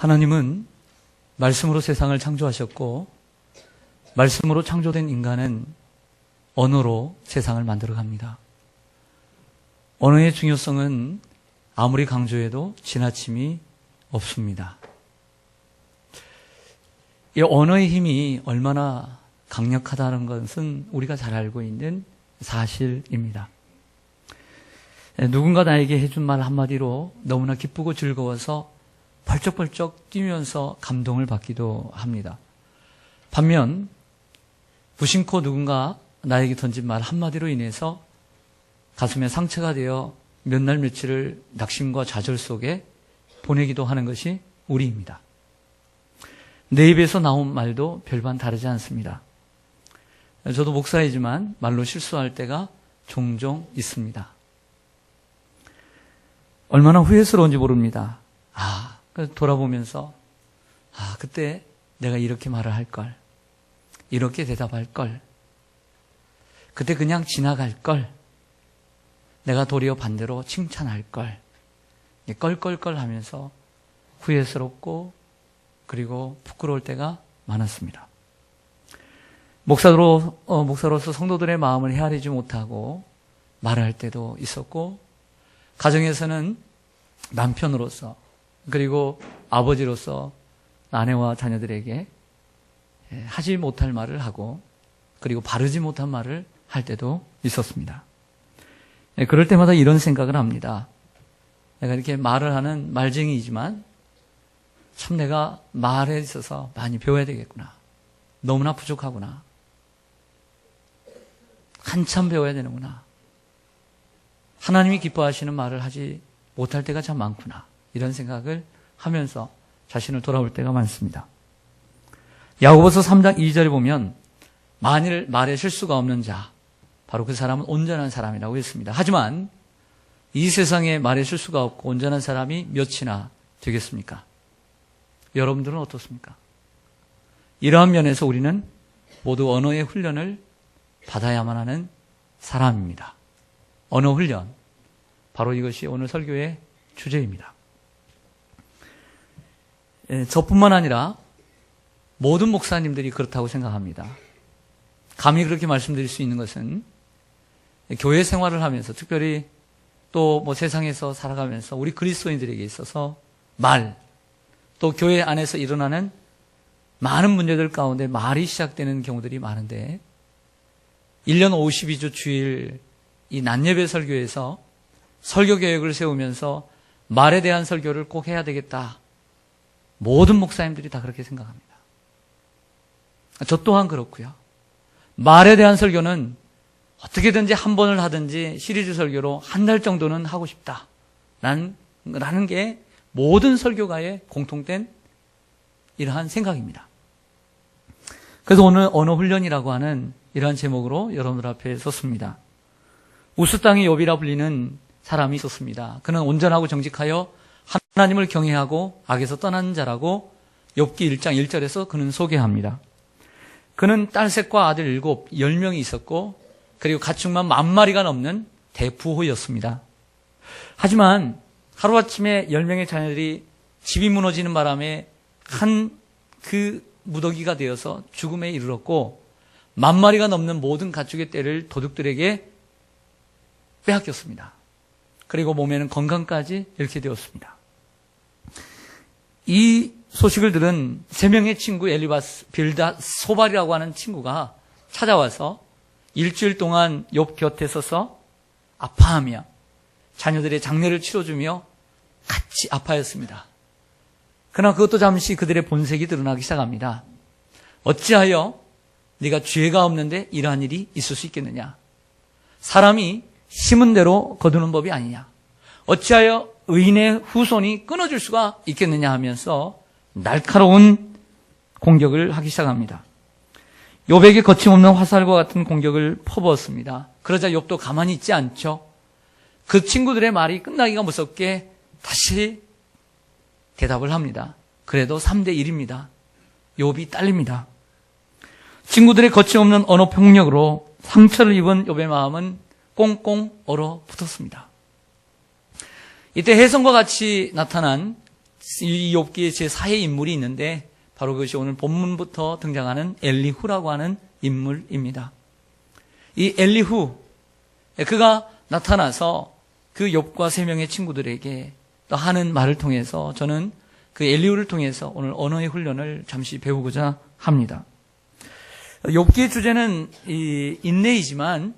하나님은 말씀으로 세상을 창조하셨고 말씀으로 창조된 인간은 언어로 세상을 만들어갑니다. 언어의 중요성은 아무리 강조해도 지나침이 없습니다. 이 언어의 힘이 얼마나 강력하다는 것은 우리가 잘 알고 있는 사실입니다. 누군가 나에게 해준 말 한마디로 너무나 기쁘고 즐거워서 벌쩍벌쩍 뛰면서 감동을 받기도 합니다. 반면 무심코 누군가 나에게 던진 말 한마디로 인해서 가슴에 상처가 되어 몇 날 며칠을 낙심과 좌절 속에 보내기도 하는 것이 우리입니다. 내 입에서 나온 말도 별반 다르지 않습니다. 저도 목사이지만 말로 실수할 때가 종종 있습니다. 얼마나 후회스러운지 모릅니다. 돌아보면서 그때 내가 이렇게 말을 할 걸, 이렇게 대답할 걸, 그때 그냥 지나갈 걸, 내가 도리어 반대로 칭찬할 걸, 껄껄껄 하면서 후회스럽고 그리고 부끄러울 때가 많았습니다. 목사로서 성도들의 마음을 헤아리지 못하고 말을 할 때도 있었고, 가정에서는 남편으로서 그리고 아버지로서 아내와 자녀들에게 하지 못할 말을 하고 그리고 바르지 못한 말을 할 때도 있었습니다. 그럴 때마다 이런 생각을 합니다. 내가 이렇게 말을 하는 말쟁이이지만 참 내가 말에 있어서 많이 배워야 되겠구나. 너무나 부족하구나. 한참 배워야 되는구나. 하나님이 기뻐하시는 말을 하지 못할 때가 참 많구나. 이런 생각을 하면서 자신을 돌아볼 때가 많습니다. 야고보서 3장 2절에 보면 만일 말에 실수가 없는 자, 바로 그 사람은 온전한 사람이라고 했습니다. 하지만 이 세상에 말에 실수가 없고 온전한 사람이 몇이나 되겠습니까? 여러분들은 어떻습니까? 이러한 면에서 우리는 모두 언어의 훈련을 받아야만 하는 사람입니다. 언어 훈련, 바로 이것이 오늘 설교의 주제입니다. 저뿐만 아니라 모든 목사님들이 그렇다고 생각합니다. 감히 그렇게 말씀드릴 수 있는 것은 교회 생활을 하면서, 특별히 또 세상에서 살아가면서 우리 그리스도인들에게 있어서 말, 또 교회 안에서 일어나는 많은 문제들 가운데 말이 시작되는 경우들이 많은데, 1년 52주 주일 이 낮예배 설교에서 설교 계획을 세우면서 말에 대한 설교를 꼭 해야 되겠다. 모든 목사님들이 다 그렇게 생각합니다. 저 또한 그렇고요. 말에 대한 설교는 어떻게든지 한 번을 하든지 시리즈 설교로 한 달 정도는 하고 싶다. 라는 게 모든 설교가의 공통된 이러한 생각입니다. 그래서 오늘 언어 훈련이라고 하는 이러한 제목으로 여러분들 앞에 섰습니다. 우스 땅의 욥이라 불리는 사람이 있었습니다. 그는 온전하고 정직하여 하나님을 경외하고 악에서 떠난 자라고 욥기 1장 1절에서 그는 소개합니다. 그는 딸셋과 아들 10명이 있었고, 그리고 가축만 10,000마리가 넘는 대부호였습니다. 하지만 하루아침에 10명의 자녀들이 집이 무너지는 바람에 한 그 무더기가 되어서 죽음에 이르렀고, 10,000마리가 넘는 모든 가축의 떼를 도둑들에게 빼앗겼습니다. 그리고 몸에는 건강까지 잃게 되었습니다. 이 소식을 들은 3명의 친구 엘리바스, 빌닷, 소발이라고 하는 친구가 찾아와서 일주일 동안 욥 곁에 서서 아파하며 자녀들의 장례를 치러주며 같이 아파했습니다. 그러나 그것도 잠시 그들의 본색이 드러나기 시작합니다. 어찌하여 네가 죄가 없는데 이러한 일이 있을 수 있겠느냐? 사람이 심은 대로 거두는 법이 아니냐? 어찌하여 의인의 후손이 끊어질 수가 있겠느냐 하면서 날카로운 공격을 하기 시작합니다. 욥에게 거침없는 화살과 같은 공격을 퍼부었습니다. 그러자 욥도 가만히 있지 않죠. 그 친구들의 말이 끝나기가 무섭게 다시 대답을 합니다. 그래도 3대 1입니다. 욥이 딸립니다. 친구들의 거침없는 언어 폭력으로 상처를 입은 욥의 마음은 꽁꽁 얼어붙었습니다. 이때 혜성과 같이 나타난 이 욥기에 제4의 인물이 있는데 바로 그것이 오늘 본문부터 등장하는 엘리후라고 하는 인물입니다. 이 엘리후, 그가 나타나서 그 욥과 3명의 친구들에게 또 하는 말을 통해서 저는 그 엘리후를 통해서 오늘 언어의 훈련을 잠시 배우고자 합니다. 욥기의 주제는 인내이지만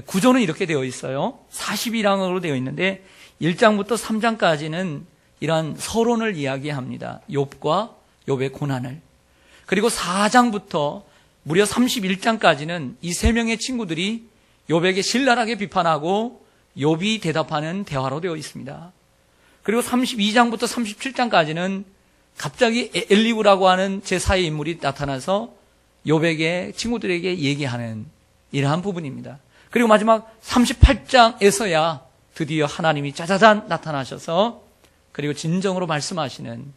구조는 이렇게 되어 있어요. 42장으로 되어 있는데 1장부터 3장까지는 이러한 서론을 이야기합니다. 욥과 욥의 고난을. 그리고 4장부터 무려 31장까지는 이 3명의 친구들이 욥에게 신랄하게 비판하고 욥이 대답하는 대화로 되어 있습니다. 그리고 32장부터 37장까지는 갑자기 엘리후라고 하는 제4의 인물이 나타나서 욥에게 친구들에게 얘기하는 이러한 부분입니다. 그리고 마지막 38장에서야 드디어 하나님이 짜자잔 나타나셔서 그리고 진정으로 말씀하시는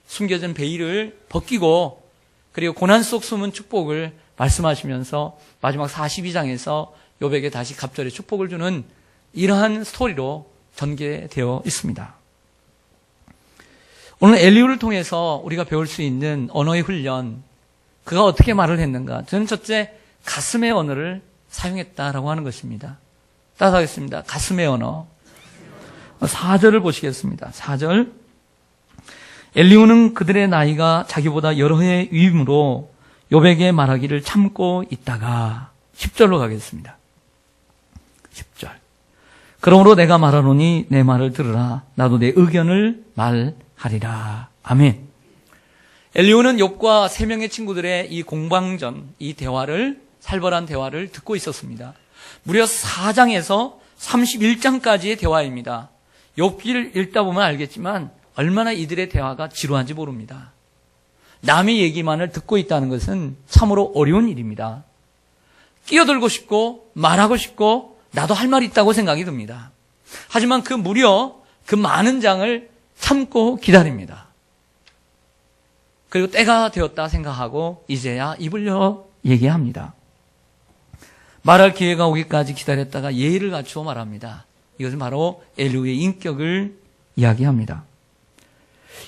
숨겨진 베일을 벗기고 그리고 고난 속 숨은 축복을 말씀하시면서 마지막 42장에서 욥에게 다시 갑절의 축복을 주는 이러한 스토리로 전개되어 있습니다. 오늘 엘리후를 통해서 우리가 배울 수 있는 언어의 훈련, 그가 어떻게 말을 했는가? 저는 첫째, 가슴의 언어를 사용했다라고 하는 것입니다. 따라하겠습니다. 가슴의 언어. 4절을 보시겠습니다. 4절. 엘리후는 그들의 나이가 자기보다 여러 해 위임으로 욥에게 말하기를 참고 있다가 10절로 가겠습니다. 10절. 그러므로 내가 말하노니 내 말을 들으라. 나도 내 의견을 말하리라. 아멘. 엘리후는 욥과 3명의 친구들의 이 공방전, 이 대화를, 살벌한 대화를 듣고 있었습니다. 무려 4장에서 31장까지의 대화입니다. 욥기를 읽다 보면 알겠지만 얼마나 이들의 대화가 지루한지 모릅니다. 남의 얘기만을 듣고 있다는 것은 참으로 어려운 일입니다. 끼어들고 싶고 말하고 싶고 나도 할 말이 있다고 생각이 듭니다. 하지만 무려 그 많은 장을 참고 기다립니다. 그리고 때가 되었다 생각하고 이제야 입을 여 얘기합니다. 말할 기회가 오기까지 기다렸다가 예의를 갖추어 말합니다. 이것은 바로 엘리후의 인격을 이야기합니다.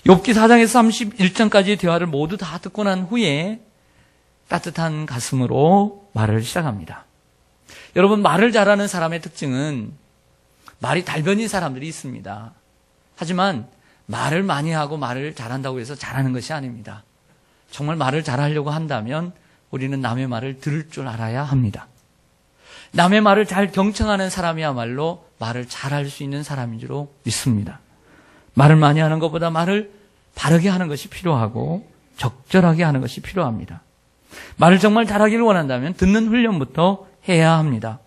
욥기 4장에서 31장까지의 대화를 모두 다 듣고 난 후에 따뜻한 가슴으로 말을 시작합니다. 여러분, 말을 잘하는 사람의 특징은 말이 달변인 사람들이 있습니다. 하지만 말을 많이 하고 말을 잘한다고 해서 잘하는 것이 아닙니다. 정말 말을 잘하려고 한다면 우리는 남의 말을 들을 줄 알아야 합니다. 남의 말을 잘 경청하는 사람이야말로 말을 잘할 수 있는 사람인 줄로 믿습니다. 말을 많이 하는 것보다 말을 바르게 하는 것이 필요하고 적절하게 하는 것이 필요합니다. 말을 정말 잘하기를 원한다면 듣는 훈련부터 해야 합니다.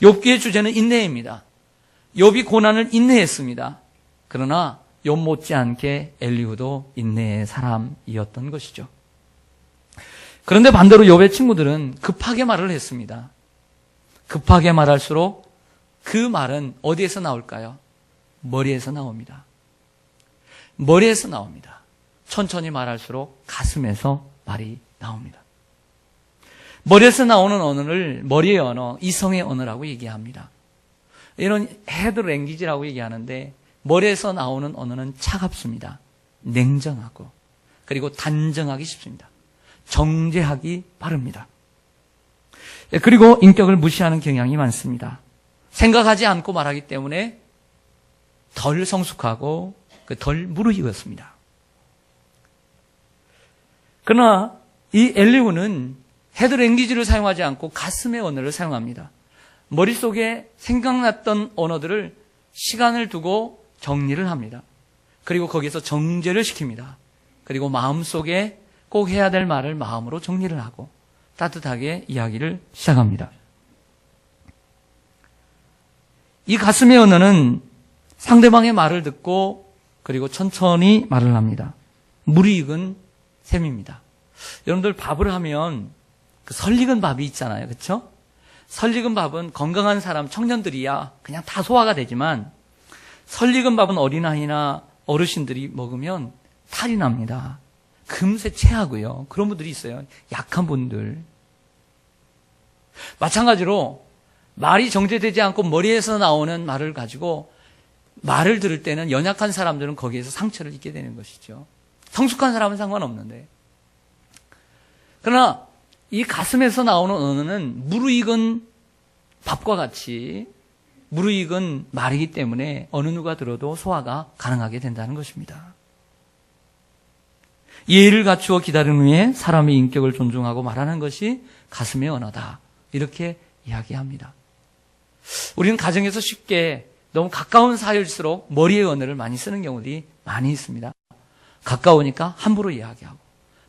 욥기의 주제는 인내입니다. 욥이 고난을 인내했습니다. 그러나 욥 못지않게 엘리후도 인내의 사람이었던 것이죠. 그런데 반대로 욥의 친구들은 급하게 말을 했습니다. 급하게 말할수록 그 말은 어디에서 나올까요? 머리에서 나옵니다. 머리에서 나옵니다. 천천히 말할수록 가슴에서 말이 나옵니다. 머리에서 나오는 언어를 머리의 언어, 이성의 언어라고 얘기합니다. 이런 헤드 랭귀지라고 얘기하는데 머리에서 나오는 언어는 차갑습니다. 냉정하고 그리고 단정하기 쉽습니다. 정제하기 빠릅니다. 그리고 인격을 무시하는 경향이 많습니다. 생각하지 않고 말하기 때문에 덜 성숙하고 덜 무르익었습니다. 그러나 이 엘리후는 헤드 랭귀지를 사용하지 않고 가슴의 언어를 사용합니다. 머릿속에 생각났던 언어들을 시간을 두고 정리를 합니다. 그리고 거기서 정제를 시킵니다. 그리고 마음속에 꼭 해야 될 말을 마음으로 정리를 하고 따뜻하게 이야기를 시작합니다. 이 가슴의 언어는 상대방의 말을 듣고 그리고 천천히 말을 합니다. 무르익은 셈입니다. 여러분들 밥을 하면 설익은 밥이 있잖아요. 그렇죠? 설익은 밥은 건강한 사람, 청년들이야 그냥 다 소화가 되지만 설익은 밥은 어린아이나 어르신들이 먹으면 탈이 납니다. 금세 체하고요. 그런 분들이 있어요. 약한 분들. 마찬가지로 말이 정제되지 않고 머리에서 나오는 말을 가지고 말을 들을 때는 연약한 사람들은 거기에서 상처를 입게 되는 것이죠. 성숙한 사람은 상관없는데. 그러나 이 가슴에서 나오는 언어는 무르익은 밥과 같이 무르익은 말이기 때문에 어느 누가 들어도 소화가 가능하게 된다는 것입니다. 예의를 갖추어 기다린 후에 사람의 인격을 존중하고 말하는 것이 가슴의 언어다. 이렇게 이야기합니다. 우리는 가정에서 쉽게 너무 가까운 사이일수록 머리의 언어를 많이 쓰는 경우들이 많이 있습니다. 가까우니까 함부로 이야기하고,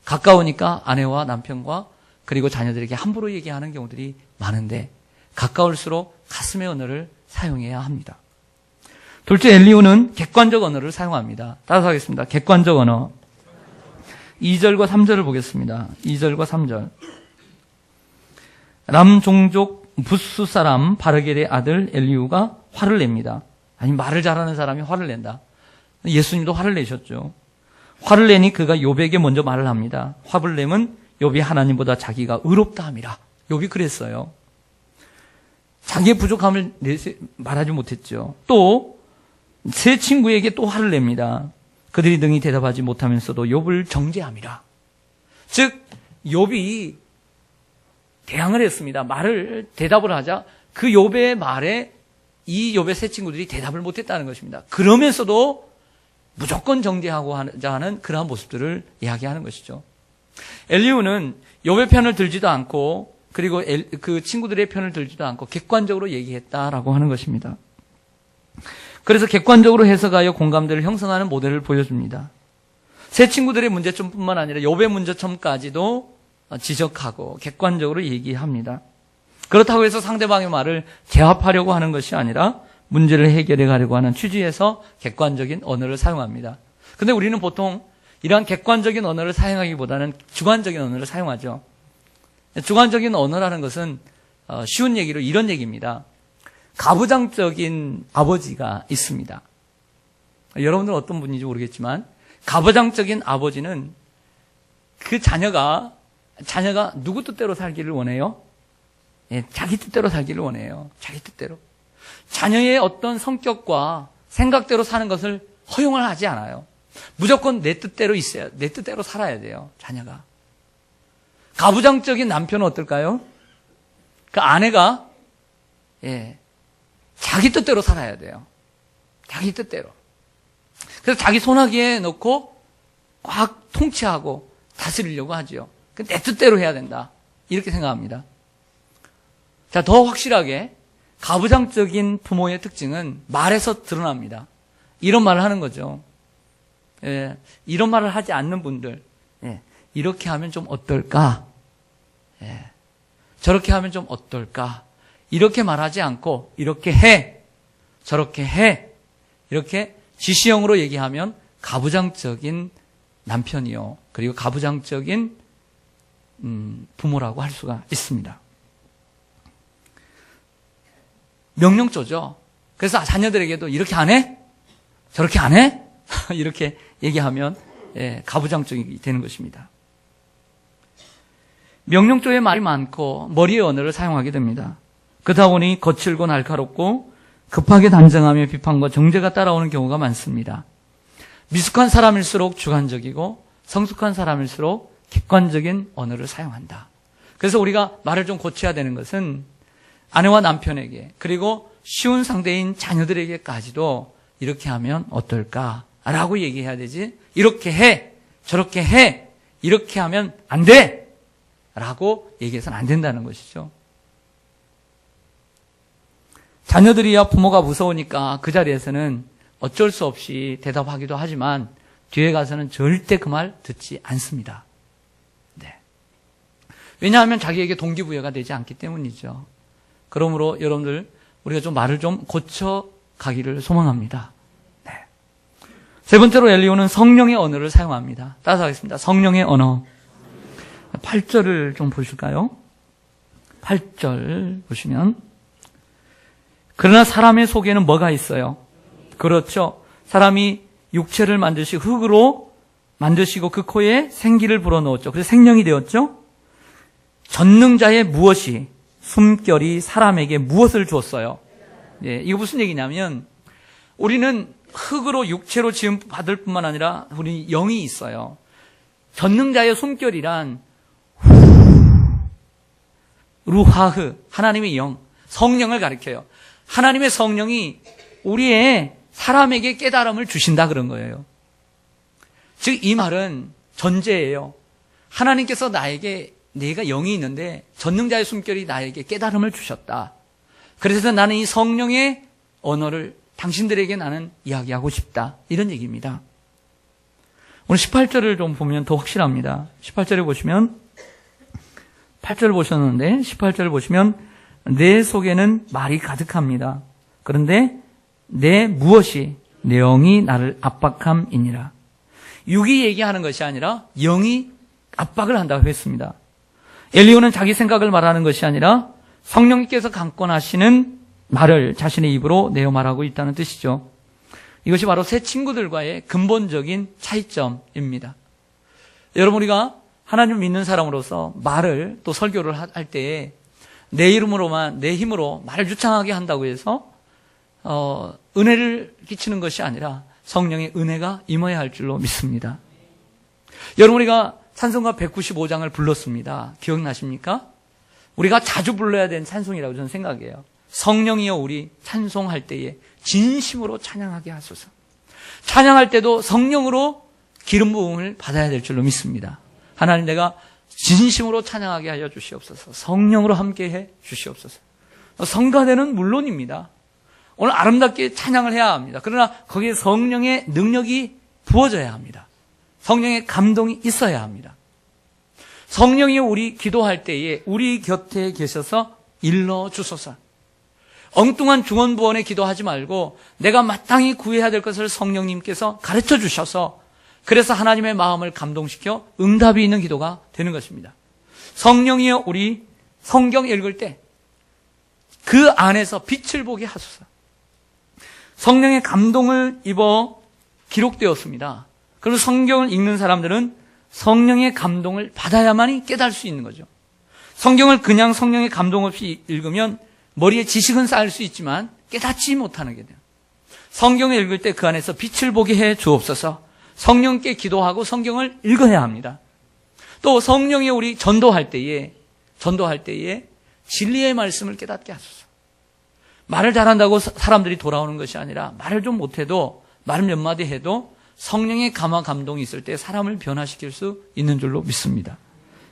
가까우니까 아내와 남편과 그리고 자녀들에게 함부로 얘기하는 경우들이 많은데, 가까울수록 가슴의 언어를 사용해야 합니다. 둘째, 엘리후는 객관적 언어를 사용합니다. 따라서 하겠습니다. 객관적 언어. 2절과 3절을 보겠습니다. 2절과 3절. 람 종족 부스 사람 바르겔의 아들 엘리후가 화를 냅니다. 아니, 말을 잘하는 사람이 화를 낸다. 예수님도 화를 내셨죠. 화를 내니 그가 욥에게 먼저 말을 합니다. 화를 내면 욥이 하나님보다 자기가 의롭다 함이라. 욥이 그랬어요. 자기의 부족함을 말하지 못했죠. 또 세 친구에게 또 화를 냅니다. 그들이 능히 대답하지 못하면서도 욥을 정죄함이라. 즉 욥이 대항을 했습니다. 대답을 하자 그 욥의 말에 이 욥의 세 친구들이 대답을 못했다는 것입니다. 그러면서도 무조건 정죄하고자 하는 그러한 모습들을 이야기하는 것이죠. 엘리후는 욥의 편을 들지도 않고 그리고 그 친구들의 편을 들지도 않고 객관적으로 얘기했다라고 하는 것입니다. 그래서 객관적으로 해석하여 공감대를 형성하는 모델을 보여줍니다. 세 친구들의 문제점뿐만 아니라 욥의 문제점까지도 지적하고 객관적으로 얘기합니다. 그렇다고 해서 상대방의 말을 제압하려고 하는 것이 아니라 문제를 해결해 가려고 하는 취지에서 객관적인 언어를 사용합니다. 그런데 우리는 보통 이러한 객관적인 언어를 사용하기보다는 주관적인 언어를 사용하죠. 주관적인 언어라는 것은 쉬운 얘기로 이런 얘기입니다. 가부장적인 아버지가 있습니다. 여러분들은 어떤 분인지 모르겠지만 가부장적인 아버지는 그 자녀가 누구 뜻대로 살기를 원해요? 예, 자기 뜻대로 살기를 원해요. 자기 뜻대로. 자녀의 어떤 성격과 생각대로 사는 것을 허용을 하지 않아요. 무조건 내 뜻대로 있어야, 내 뜻대로 살아야 돼요, 자녀가. 가부장적인 남편은 어떨까요? 그 아내가, 자기 뜻대로 살아야 돼요. 자기 뜻대로. 그래서 자기 손아귀에 넣고 꽉 통치하고 다스리려고 하죠. 내 뜻대로 해야 된다. 이렇게 생각합니다. 자, 더 확실하게 가부장적인 부모의 특징은 말에서 드러납니다. 이런 말을 하는 거죠. 이런 말을 하지 않는 분들, 이렇게 하면 좀 어떨까? 저렇게 하면 좀 어떨까? 이렇게 말하지 않고 이렇게 해, 저렇게 해, 이렇게 지시형으로 얘기하면 가부장적인 남편이요. 그리고 가부장적인 부모라고 할 수가 있습니다. 명령조죠. 그래서 자녀들에게도 이렇게 안 해? 저렇게 안 해? 이렇게 얘기하면 가부장적이 되는 것입니다. 명령조의 말이 많고 머리의 언어를 사용하게 됩니다. 그러다 보니 거칠고 날카롭고 급하게 단정하며 비판과 정죄가 따라오는 경우가 많습니다. 미숙한 사람일수록 주관적이고 성숙한 사람일수록 객관적인 언어를 사용한다. 그래서 우리가 말을 좀 고쳐야 되는 것은 아내와 남편에게 그리고 쉬운 상대인 자녀들에게까지도 이렇게 하면 어떨까라고 얘기해야 되지, 이렇게 해, 저렇게 해, 이렇게 하면 안 돼! 라고 얘기해서는 안 된다는 것이죠. 자녀들이야 부모가 무서우니까 그 자리에서는 어쩔 수 없이 대답하기도 하지만 뒤에 가서는 절대 그 말 듣지 않습니다. 왜냐하면 자기에게 동기부여가 되지 않기 때문이죠. 그러므로 여러분들 우리가 좀 말을 좀 고쳐가기를 소망합니다. 세 번째로 엘리후는 성령의 언어를 사용합니다. 따라서 하겠습니다. 성령의 언어. 8절을 좀 보실까요? 8절 보시면, 그러나 사람의 속에는 뭐가 있어요? 그렇죠. 사람이 육체를 만드시고 흙으로 만드시고 그 코에 생기를 불어넣었죠. 그래서 생명이 되었죠. 전능자의 무엇이, 숨결이 사람에게 무엇을 주었어요? 이거 무슨 얘기냐면 우리는 흙으로 육체로 지음 받을 뿐만 아니라 우리 영이 있어요. 전능자의 숨결이란 루하흐, 하나님의 영, 성령을 가리켜요. 하나님의 성령이 우리의 사람에게 깨달음을 주신다 그런 거예요. 즉 이 말은 전제예요. 하나님께서 나에게 내가 영이 있는데 전능자의 숨결이 나에게 깨달음을 주셨다. 그래서 나는 이 성령의 언어를 당신들에게 나는 이야기하고 싶다. 이런 얘기입니다. 오늘 18절을 좀 보면 더 확실합니다. 18절에 보시면 8절 보셨는데 18절을 보시면 내 속에는 말이 가득합니다. 그런데 내 무엇이 내 영이 나를 압박함이니라. 육이 얘기하는 것이 아니라 영이 압박을 한다고 했습니다. 엘리야는 자기 생각을 말하는 것이 아니라 성령님께서 강권하시는 말을 자신의 입으로 내어 말하고 있다는 뜻이죠. 이것이 바로 새 친구들과의 근본적인 차이점입니다. 여러분, 우리가 하나님을 믿는 사람으로서 말을 또 설교를 할 때에 내 이름으로만, 내 힘으로 말을 유창하게 한다고 해서 은혜를 끼치는 것이 아니라 성령의 은혜가 임해야 할 줄로 믿습니다. 여러분, 우리가 찬송가 195장을 불렀습니다. 기억나십니까? 우리가 자주 불러야 되는 찬송이라고 저는 생각해요. 성령이여 우리 찬송할 때에 진심으로 찬양하게 하소서. 찬양할 때도 성령으로 기름 부음을 받아야 될 줄로 믿습니다. 하나님, 내가 진심으로 찬양하게 하여 주시옵소서. 성령으로 함께해 주시옵소서. 성가대는 물론입니다. 오늘 아름답게 찬양을 해야 합니다. 그러나 거기에 성령의 능력이 부어져야 합니다. 성령의 감동이 있어야 합니다. 성령이 우리 기도할 때에 우리 곁에 계셔서 일러 주소서. 엉뚱한 중언부언에 기도하지 말고 내가 마땅히 구해야 될 것을 성령님께서 가르쳐 주셔서 그래서 하나님의 마음을 감동시켜 응답이 있는 기도가 되는 것입니다. 성령이여 우리 성경 읽을 때 그 안에서 빛을 보게 하소서. 성령의 감동을 입어 기록되었습니다. 그리고 성경을 읽는 사람들은 성령의 감동을 받아야만이 깨달을 수 있는 거죠. 성경을 그냥 성령의 감동 없이 읽으면 머리에 지식은 쌓일 수 있지만 깨닫지 못하는 게 돼요. 성경을 읽을 때 그 안에서 빛을 보게 해 주옵소서. 성령께 기도하고 성경을 읽어야 합니다. 또 성령이 우리 전도할 때에 진리의 말씀을 깨닫게 하소서. 말을 잘한다고 사람들이 돌아오는 것이 아니라 말을 좀 못해도 말 몇 마디 해도 성령의 감화 감동이 있을 때 사람을 변화시킬 수 있는 줄로 믿습니다.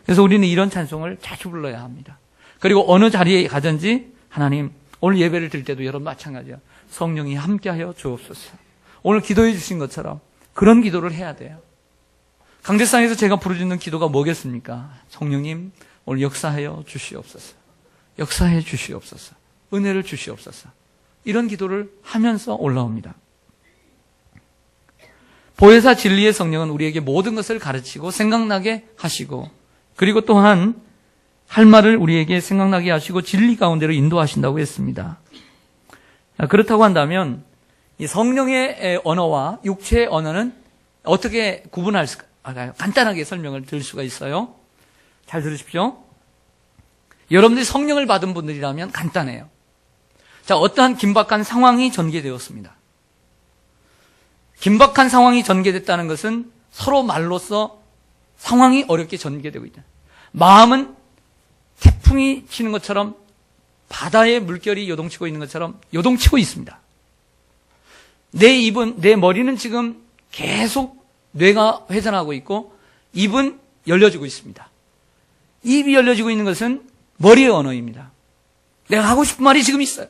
그래서 우리는 이런 찬송을 자주 불러야 합니다. 그리고 어느 자리에 가든지 하나님, 오늘 예배를 드릴 때도 여러분 마찬가지야. 성령이 함께하여 주옵소서. 오늘 기도해 주신 것처럼 그런 기도를 해야 돼요. 강제상에서 제가 부르짖는 기도가 뭐겠습니까? 성령님, 오늘 역사하여 주시옵소서. 역사해 주시옵소서. 은혜를 주시옵소서. 이런 기도를 하면서 올라옵니다. 보혜사 진리의 성령은 우리에게 모든 것을 가르치고 생각나게 하시고 그리고 또한 할 말을 우리에게 생각나게 하시고 진리 가운데로 인도하신다고 했습니다. 그렇다고 한다면 이 성령의 언어와 육체의 언어는 어떻게 구분할 수 있을까요? 간단하게 설명을 드릴 수가 있어요. 잘 들으십시오. 여러분들이 성령을 받은 분들이라면 간단해요. 자, 어떠한 긴박한 상황이 전개되었습니다. 긴박한 상황이 전개됐다는 것은 서로 말로써 상황이 어렵게 전개되고 있다. 마음은 태풍이 치는 것처럼 바다의 물결이 요동치고 있는 것처럼 요동치고 있습니다. 내 머리는 지금 계속 뇌가 회전하고 있고 입은 열려지고 있습니다. 입이 열려지고 있는 것은 머리의 언어입니다. 내가 하고 싶은 말이 지금 있어요.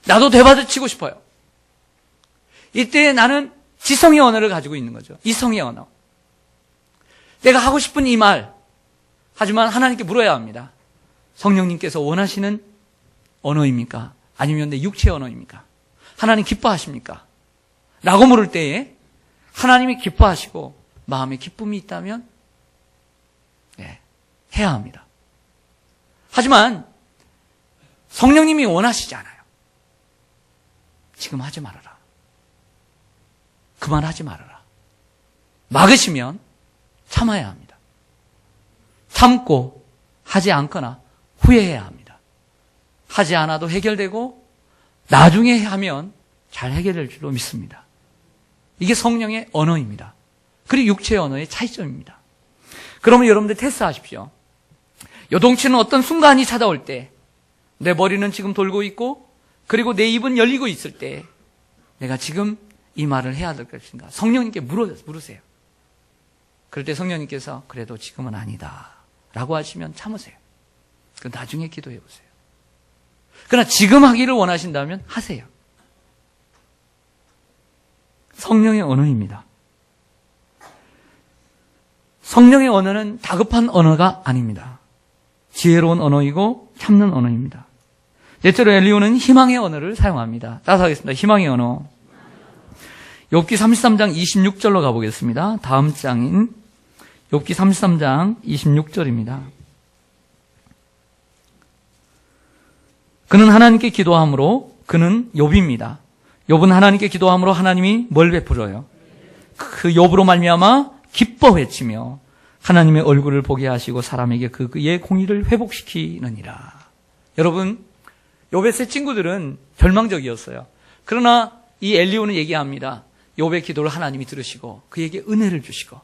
나도 되받아치고 싶어요. 이때 나는 지성의 언어를 가지고 있는 거죠. 이성의 언어. 내가 하고 싶은 이 말, 하지만 하나님께 물어야 합니다. 성령님께서 원하시는 언어입니까? 아니면 내 육체의 언어입니까? 하나님 기뻐하십니까? 라고 물을 때에 하나님이 기뻐하시고 마음에 기쁨이 있다면 해야 합니다. 하지만 성령님이 원하시지 않아요. 지금 하지 말아라. 그만하지 말아라. 막으시면 참아야 합니다. 참고 하지 않거나 후회해야 합니다. 하지 않아도 해결되고 나중에 하면 잘 해결될 줄로 믿습니다. 이게 성령의 언어입니다. 그리고 육체의 언어의 차이점입니다. 그러면 여러분들 테스트하십시오. 요동치는 어떤 순간이 찾아올 때, 내 머리는 지금 돌고 있고, 그리고 내 입은 열리고 있을 때, 내가 지금 이 말을 해야 될 것인가? 성령님께 물으세요. 그럴 때 성령님께서 그래도 지금은 아니다 라고 하시면 참으세요. 그 나중에 기도해 보세요. 그러나 지금 하기를 원하신다면 하세요. 성령의 언어입니다. 성령의 언어는 다급한 언어가 아닙니다. 지혜로운 언어이고 참는 언어입니다. 넷째로 엘리후는 희망의 언어를 사용합니다. 따라서 하겠습니다. 희망의 언어. 욥기 33장 26절로 가보겠습니다. 다음 장인 욥기 33장 26절입니다. 그는 하나님께 기도함으로, 그는 욥입니다. 욥은 하나님께 기도함으로 하나님이 뭘 베풀어요? 그 욥으로 말미암아 기뻐 외치며 하나님의 얼굴을 보게 하시고 사람에게 그의 공의를 회복시키느니라. 여러분, 욥의 세 친구들은 절망적이었어요. 그러나 이 엘리후는 얘기합니다. 욥의 기도를 하나님이 들으시고 그에게 은혜를 주시고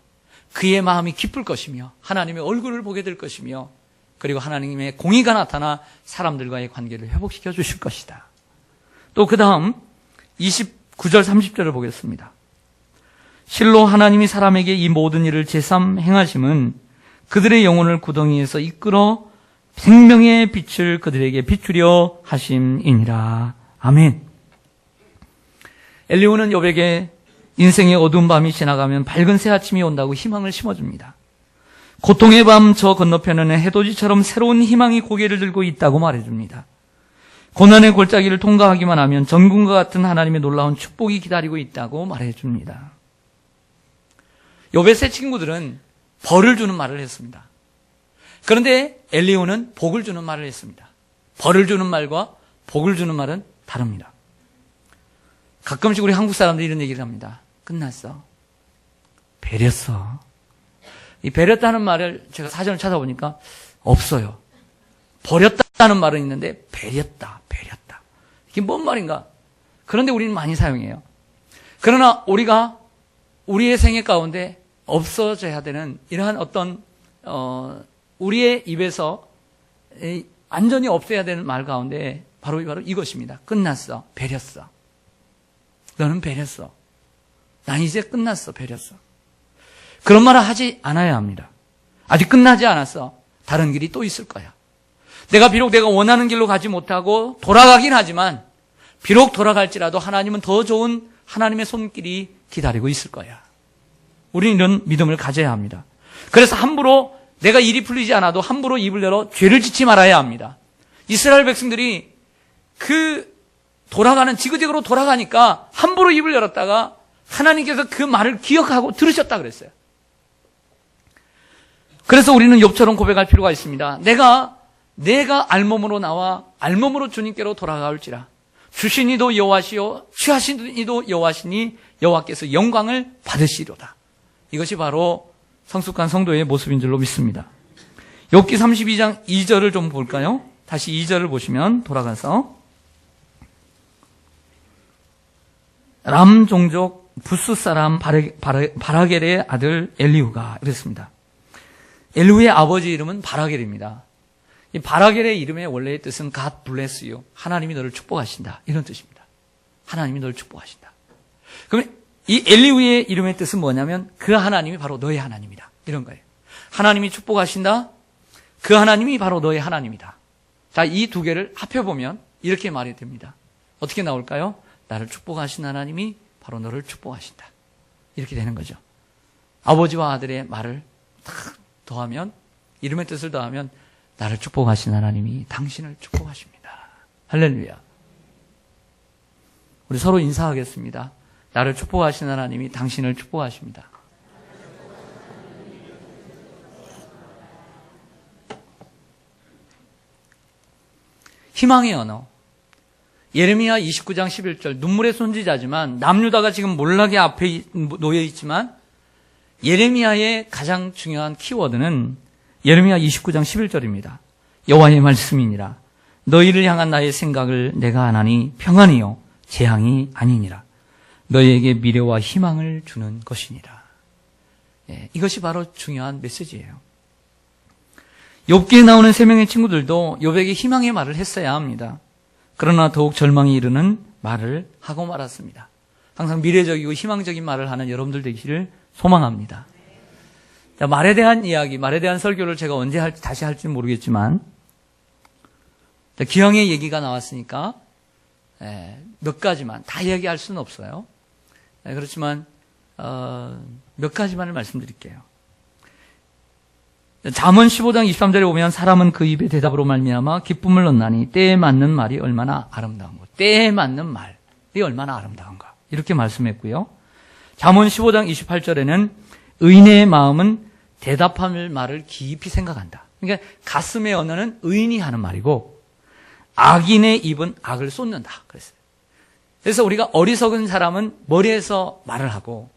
그의 마음이 기쁠 것이며 하나님의 얼굴을 보게 될 것이며 그리고 하나님의 공의가 나타나 사람들과의 관계를 회복시켜 주실 것이다. 또 그 다음 29절 30절을 보겠습니다. 실로 하나님이 사람에게 이 모든 일을 제삼 행하심은 그들의 영혼을 구덩이에서 이끌어 생명의 빛을 그들에게 비추려 하심이니라. 아멘. 엘리후는 욥에게 인생의 어두운 밤이 지나가면 밝은 새 아침이 온다고 희망을 심어줍니다. 고통의 밤 저 건너편에는 해돋이처럼 새로운 희망이 고개를 들고 있다고 말해줍니다. 고난의 골짜기를 통과하기만 하면 전군과 같은 하나님의 놀라운 축복이 기다리고 있다고 말해줍니다. 욥의 세 친구들은 벌을 주는 말을 했습니다. 그런데 엘리후는 복을 주는 말을 했습니다. 벌을 주는 말과 복을 주는 말은 다릅니다. 가끔씩 우리 한국 사람들이 이런 얘기를 합니다. 끝났어. 배렸어. 이 배렸다는 말을 제가 사전을 찾아보니까 없어요. 버렸다는 말은 있는데 배렸다. 이게 뭔 말인가? 그런데 우리는 많이 사용해요. 그러나 우리가 우리의 생애 가운데 없어져야 되는 이러한 어떤 우리의 입에서 완전히 없애야 되는 말 가운데 바로 이것입니다. 끝났어. 배렸어. 너는 배렸어. 난 이제 끝났어. 배렸어. 그런 말을 하지 않아야 합니다. 아직 끝나지 않았어. 다른 길이 또 있을 거야. 내가 원하는 길로 가지 못하고 돌아가긴 하지만 비록 돌아갈지라도 하나님은 더 좋은 하나님의 손길이 기다리고 있을 거야. 우리는 이런 믿음을 가져야 합니다. 그래서 함부로 내가 일이 풀리지 않아도 함부로 입을 열어 죄를 짓지 말아야 합니다. 이스라엘 백성들이 지그재그로 돌아가니까 함부로 입을 열었다가 하나님께서 그 말을 기억하고 들으셨다 그랬어요. 그래서 우리는 욥처럼 고백할 필요가 있습니다. 내가 알몸으로 나와 알몸으로 주님께로 돌아가올지라. 주신 이도 여호와시요 취하신 이도 여호와시니 여호와께서 영광을 받으시리로다. 이것이 바로 성숙한 성도의 모습인 줄로 믿습니다. 욥기 32장 2절을 좀 볼까요? 다시 2절을 보시면 돌아가서 람 종족 부스 사람 바라겔의 아들 엘리후가 그랬습니다. 엘리후의 아버지 이름은 바라겔입니다. 이 바라겔의 이름의 원래의 뜻은 God bless you. 하나님이 너를 축복하신다. 이런 뜻입니다. 하나님이 너를 축복하신다. 그러면 이 엘리후의 이름의 뜻은 뭐냐면 그 하나님이 바로 너의 하나님이다. 이런 거예요. 하나님이 축복하신다. 그 하나님이 바로 너의 하나님이다. 자, 이 두 개를 합해보면 이렇게 말이 됩니다. 어떻게 나올까요? 나를 축복하신 하나님이 바로 너를 축복하신다. 이렇게 되는 거죠. 아버지와 아들의 말을 딱 더하면, 이름의 뜻을 더하면 나를 축복하신 하나님이 당신을 축복하십니다. 할렐루야. 우리 서로 인사하겠습니다. 나를 축복하신 하나님이 당신을 축복하십니다. 희망의 언어. 예레미야 29장 11절. 눈물의 손지자지만 남유다가 지금 몰락의 앞에 놓여 있지만 예레미야의 가장 중요한 키워드는 예레미야 29장 11절입니다. 여호와의 말씀이니라. 너희를 향한 나의 생각을 내가 아나니 평안이요 재앙이 아니니라. 너희에게 미래와 희망을 주는 것이니라. 이것이 바로 중요한 메시지예요. 욥기에 나오는 세 명의 친구들도 욥에게 희망의 말을 했어야 합니다. 그러나 더욱 절망이 이르는 말을 하고 말았습니다. 항상 미래적이고 희망적인 말을 하는 여러분들 되기를 소망합니다. 자, 말에 대한 이야기, 말에 대한 설교를 제가 언제 다시 할지 모르겠지만, 자, 기형의 얘기가 나왔으니까 몇 가지만 다 이야기할 수는 없어요. 그렇지만 몇 가지만을 말씀드릴게요. 잠언 15장 23절에 보면 사람은 그 입의 대답으로 말미암아 기쁨을 얻나니 때에 맞는 말이 얼마나 아름다운가. 때에 맞는 말이 얼마나 아름다운가. 이렇게 말씀했고요. 잠언 15장 28절에는 의인의 마음은 대답할 말을 깊이 생각한다. 그러니까 가슴의 언어는 의인이 하는 말이고 악인의 입은 악을 쏟는다. 그랬어요. 그래서 우리가 어리석은 사람은 머리에서 말을 하고,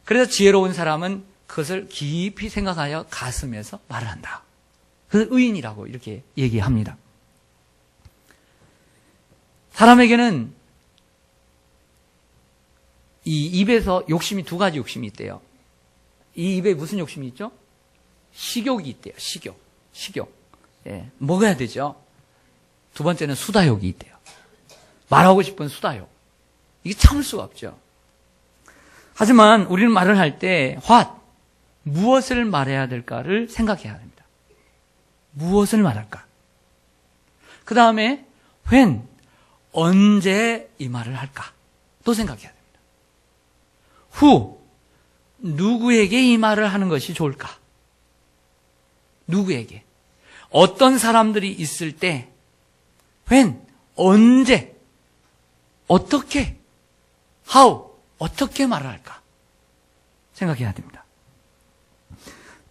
그래서 지혜로운 사람은 그것을 깊이 생각하여 가슴에서 말을 한다. 그래서 의인이라고 이렇게 얘기합니다. 사람에게는 이 입에서 욕심이 두 가지 욕심이 있대요. 이 입에 무슨 욕심이 있죠? 식욕이 있대요. 식욕. 먹어야 되죠. 두 번째는 수다욕이 있대요. 말하고 싶은 수다욕. 이게 참을 수가 없죠. 하지만 우리는 말을 할 때 무엇을 말해야 될까를 생각해야 됩니다. 무엇을 말할까? 그 다음에 when, 언제 이 말을 할까? 또 생각해야 됩니다. who, 누구에게 이 말을 하는 것이 좋을까? 누구에게? 어떤 사람들이 있을 때 when, 언제, 어떻게, how, 어떻게 말을 할까? 생각해야 됩니다.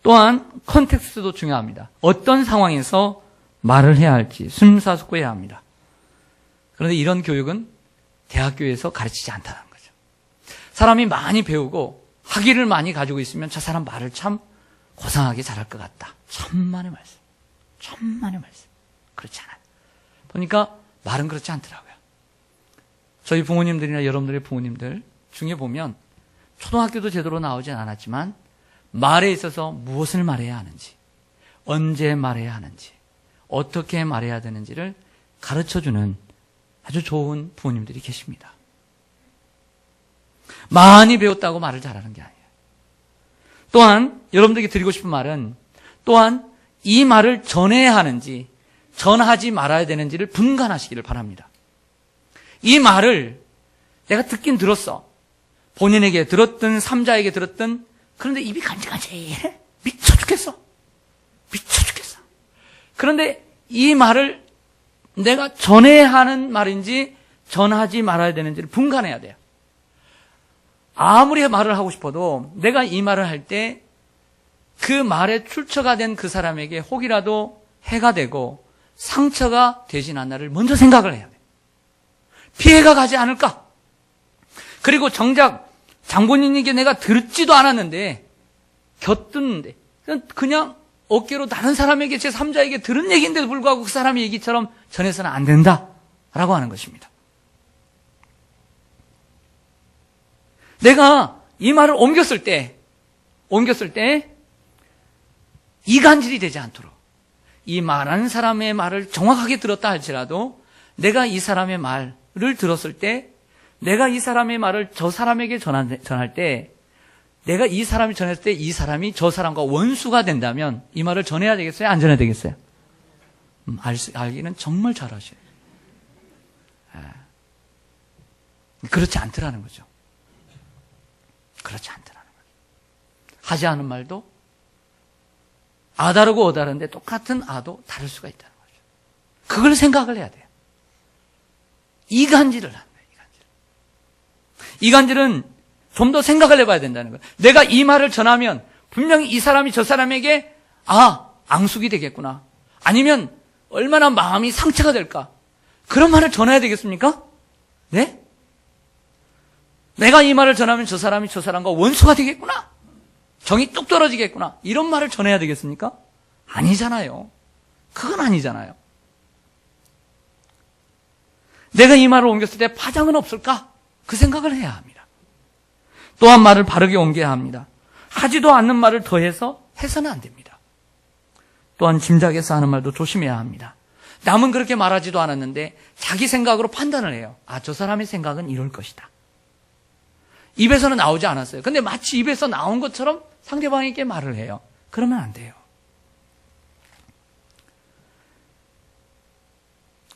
또한 컨텍스트도 중요합니다. 어떤 상황에서 말을 해야 할지 심사숙고해야 합니다. 그런데 이런 교육은 대학교에서 가르치지 않다는 거죠. 사람이 많이 배우고 학위를 많이 가지고 있으면 저 사람 말을 참 고상하게 잘할 것 같다. 천만의 말씀. 그렇지 않아요. 보니까 말은 그렇지 않더라고요. 저희 부모님들이나 여러분들의 부모님들 중에 보면 초등학교도 제대로 나오진 않았지만 말에 있어서 무엇을 말해야 하는지, 언제 말해야 하는지, 어떻게 말해야 되는지를 가르쳐주는 아주 좋은 부모님들이 계십니다. 많이 배웠다고 말을 잘하는 게 아니에요. 또한 여러분들에게 드리고 싶은 말은 또한 이 말을 전해야 하는지 전하지 말아야 되는지를 분간하시기를 바랍니다. 이 말을 내가 듣긴 들었어. 본인에게 들었든 삼자에게 들었든, 그런데 입이 간질간질해. 미쳐 죽겠어. 그런데 이 말을 내가 전해야 하는 말인지 전하지 말아야 되는지를 분간해야 돼요. 아무리 말을 하고 싶어도 내가 이 말을 할 때 그 말에 출처가 된 그 사람에게 혹이라도 해가 되고 상처가 되진 않나를 먼저 생각을 해야 돼. 피해가 가지 않을까? 그리고 정작 장본인에게 내가 듣지도 않았는데 곁듣는데 그냥 어깨로 다른 사람에게 제3자에게 들은 얘기인데도 불구하고 그 사람의 얘기처럼 전해서는 안 된다라고 하는 것입니다. 내가 이 말을 옮겼을 때 이간질이 되지 않도록 이 말하는 사람의 말을 정확하게 들었다 할지라도 내가 이 사람의 말을 들었을 때 내가 이 사람의 말을 저 사람에게 전할 때 내가 이 사람이 전했을 때 이 사람이 저 사람과 원수가 된다면 이 말을 전해야 되겠어요? 안 전해야 되겠어요? 알기는 정말 잘하셔요. 그렇지 않더라는 거죠. 그렇지 않더라는 거죠. 하지 않은 말도 아 다르고 어 다른데 똑같은 아도 다를 수가 있다는 거죠. 그걸 생각을 해야 돼요. 이간질을 합니다. 이간질은 좀 더 생각을 해봐야 된다는 거예요. 내가 이 말을 전하면 분명히 이 사람이 저 사람에게 앙숙이 되겠구나. 아니면 얼마나 마음이 상처가 될까. 그런 말을 전해야 되겠습니까? 네? 내가 이 말을 전하면 저 사람이 저 사람과 원수가 되겠구나. 정이 뚝 떨어지겠구나. 이런 말을 전해야 되겠습니까? 아니잖아요. 그건 아니잖아요. 내가 이 말을 옮겼을 때 파장은 없을까? 그 생각을 해야 합니다. 또한 말을 바르게 옮겨야 합니다. 하지도 않는 말을 더해서 해서는 안 됩니다. 또한 짐작해서 하는 말도 조심해야 합니다. 남은 그렇게 말하지도 않았는데 자기 생각으로 판단을 해요. 아, 저 사람의 생각은 이럴 것이다. 입에서는 나오지 않았어요. 근데 마치 입에서 나온 것처럼 상대방에게 말을 해요. 그러면 안 돼요.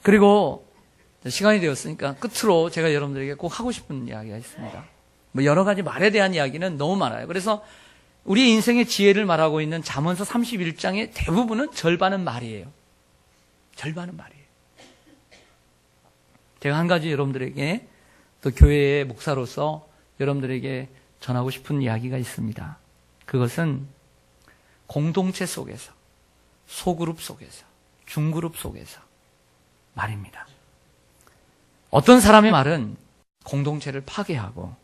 그리고 시간이 되었으니까 끝으로 제가 여러분들에게 꼭 하고 싶은 이야기가 있습니다. 뭐 여러 가지 말에 대한 이야기는 너무 많아요. 그래서 우리 인생의 지혜를 말하고 있는 잠언서 31장의 대부분은 절반은 말이에요. 절반은 말이에요. 제가 한 가지 여러분들에게 또 교회의 목사로서 여러분들에게 전하고 싶은 이야기가 있습니다. 그것은 공동체 속에서, 소그룹 속에서, 중그룹 속에서 말입니다. 어떤 사람의 말은 공동체를 파괴하고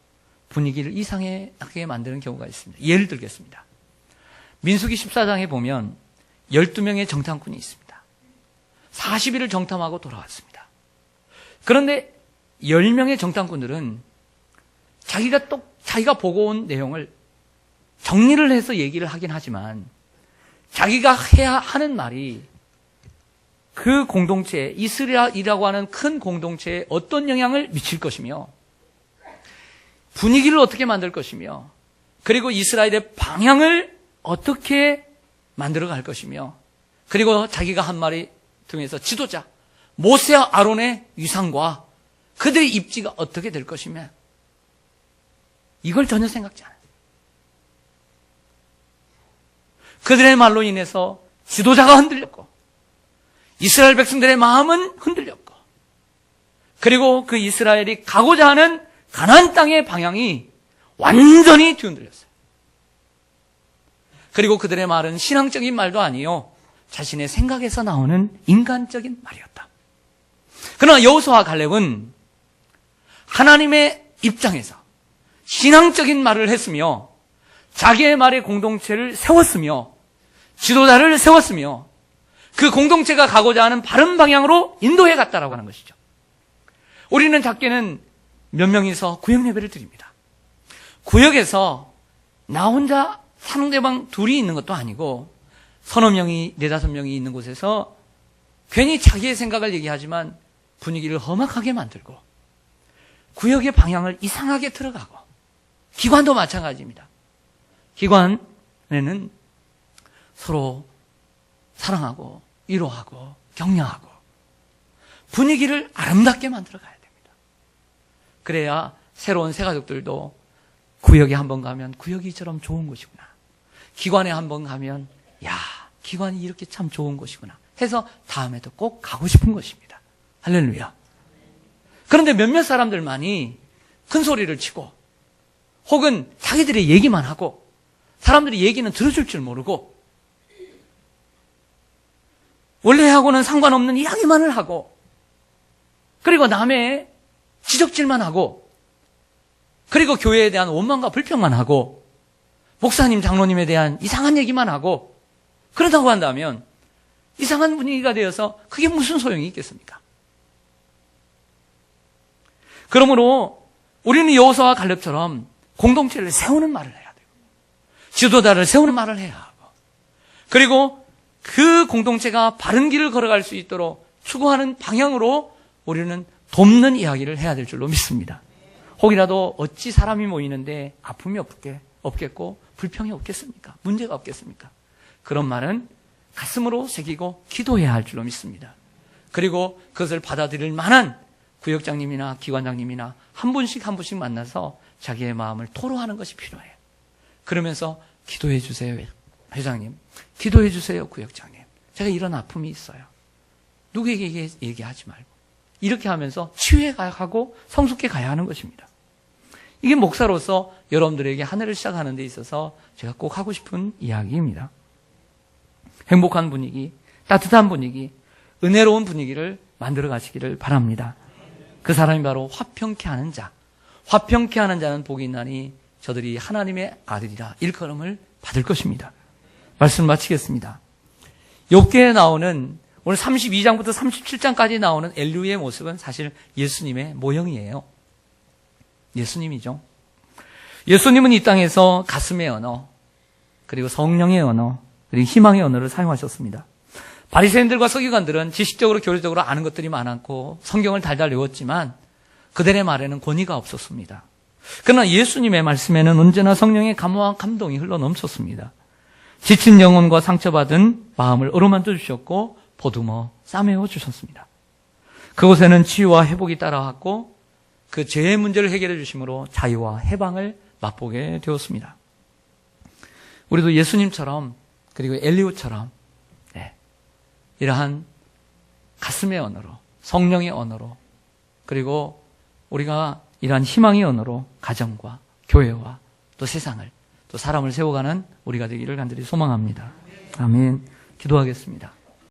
분위기를 이상하게 만드는 경우가 있습니다. 예를 들겠습니다. 민수기 14장에 보면 12명의 정탐꾼이 있습니다. 40일을 정탐하고 돌아왔습니다. 그런데 10명의 정탐꾼들은 자기가 보고 온 내용을 정리를 해서 얘기를 하긴 하지만 자기가 해야 하는 말이 그 공동체, 이스라엘이라고 하는 큰 공동체에 어떤 영향을 미칠 것이며 분위기를 어떻게 만들 것이며 그리고 이스라엘의 방향을 어떻게 만들어갈 것이며 그리고 자기가 한 말이 통해서 지도자, 모세와 아론의 위상과 그들의 입지가 어떻게 될 것이며 이걸 전혀 생각지 않아요. 그들의 말로 인해서 지도자가 흔들렸고 이스라엘 백성들의 마음은 흔들렸고 그리고 그 이스라엘이 가고자 하는 가나안 땅의 방향이 완전히 뒤흔들렸어요. 그리고 그들의 말은 신앙적인 말도 아니요 자신의 생각에서 나오는 인간적인 말이었다. 그러나 여호수아와 갈렙은 하나님의 입장에서 신앙적인 말을 했으며 자기의 말의 공동체를 세웠으며 지도자를 세웠으며 그 공동체가 가고자 하는 바른 방향으로 인도해 갔다라고 하는 것이죠. 우리는 작게는 몇 명이서 구역 예배를 드립니다. 구역에서 나 혼자 상대방 둘이 있는 것도 아니고 서너 명이, 네다섯 명이 있는 곳에서 괜히 자기의 생각을 얘기하지만 분위기를 험악하게 만들고 구역의 방향을 이상하게 틀어가고 기관도 마찬가지입니다. 기관에는 서로 사랑하고 위로하고 격려하고 분위기를 아름답게 만들어 가야 됩니다. 그래야 새로운 새가족들도 구역에 한번 가면 구역이 이처럼 좋은 곳이구나. 기관에 한번 가면 야, 기관이 이렇게 참 좋은 곳이구나 해서 다음에도 꼭 가고 싶은 것입니다. 할렐루야. 그런데 몇몇 사람들만이 큰 소리를 치고 혹은 자기들의 얘기만 하고 사람들이 얘기는 들어줄 줄 모르고 원래하고는 상관없는 이야기만을 하고 그리고 남의 지적질만 하고 그리고 교회에 대한 원망과 불평만 하고 목사님, 장로님에 대한 이상한 얘기만 하고 그러다고 한다면 이상한 분위기가 되어서 그게 무슨 소용이 있겠습니까? 그러므로 우리는 여호수아와 갈렙처럼 공동체를 세우는 말을 해야 되고 지도자를 세우는 말을 해야 하고 그리고 그 공동체가 바른 길을 걸어갈 수 있도록 추구하는 방향으로 우리는 돕는 이야기를 해야 될 줄로 믿습니다. 혹이라도 어찌 사람이 모이는데 아픔이 없겠고 불평이 없겠습니까? 문제가 없겠습니까? 그런 말은 가슴으로 새기고 기도해야 할 줄로 믿습니다. 그리고 그것을 받아들일 만한 구역장님이나 기관장님이나 한 분씩 만나서 자기의 마음을 토로하는 것이 필요해요. 그러면서 기도해 주세요, 회장님. 기도해 주세요, 구역장님. 제가 이런 아픔이 있어요. 누구에게 얘기하지 말고. 이렇게 하면서 치유해 가야 하고 성숙해 가야 하는 것입니다. 이게 목사로서 여러분들에게 한 해를 시작하는 데 있어서 제가 꼭 하고 싶은 이야기입니다. 행복한 분위기, 따뜻한 분위기, 은혜로운 분위기를 만들어 가시기를 바랍니다. 그 사람이 바로 화평케 하는 자. 화평케 하는 자는 복이 있나니 저들이 하나님의 아들이라 일컬음을 받을 것입니다. 말씀 마치겠습니다. 욥기에 나오는 오늘 32장부터 37장까지 나오는 엘리후의 모습은 사실 예수님의 모형이에요. 예수님이죠. 예수님은 이 땅에서 가슴의 언어, 그리고 성령의 언어, 그리고 희망의 언어를 사용하셨습니다. 바리새인들과 서기관들은 지식적으로 교리적으로 아는 것들이 많았고 성경을 달달 외웠지만 그들의 말에는 권위가 없었습니다. 그러나 예수님의 말씀에는 언제나 성령의 감화와 감동이 흘러넘쳤습니다. 지친 영혼과 상처받은 마음을 어루만져 주셨고 보듬어 싸매어 주셨습니다. 그곳에는 치유와 회복이 따라왔고 그 죄의 문제를 해결해 주심으로 자유와 해방을 맛보게 되었습니다. 우리도 예수님처럼 그리고 엘리후처럼 이러한 가슴의 언어로, 성령의 언어로, 그리고 우리가 이러한 희망의 언어로 가정과 교회와 또 세상을 또 사람을 세워가는 우리가 되기를 간절히 소망합니다. 아멘. 기도하겠습니다.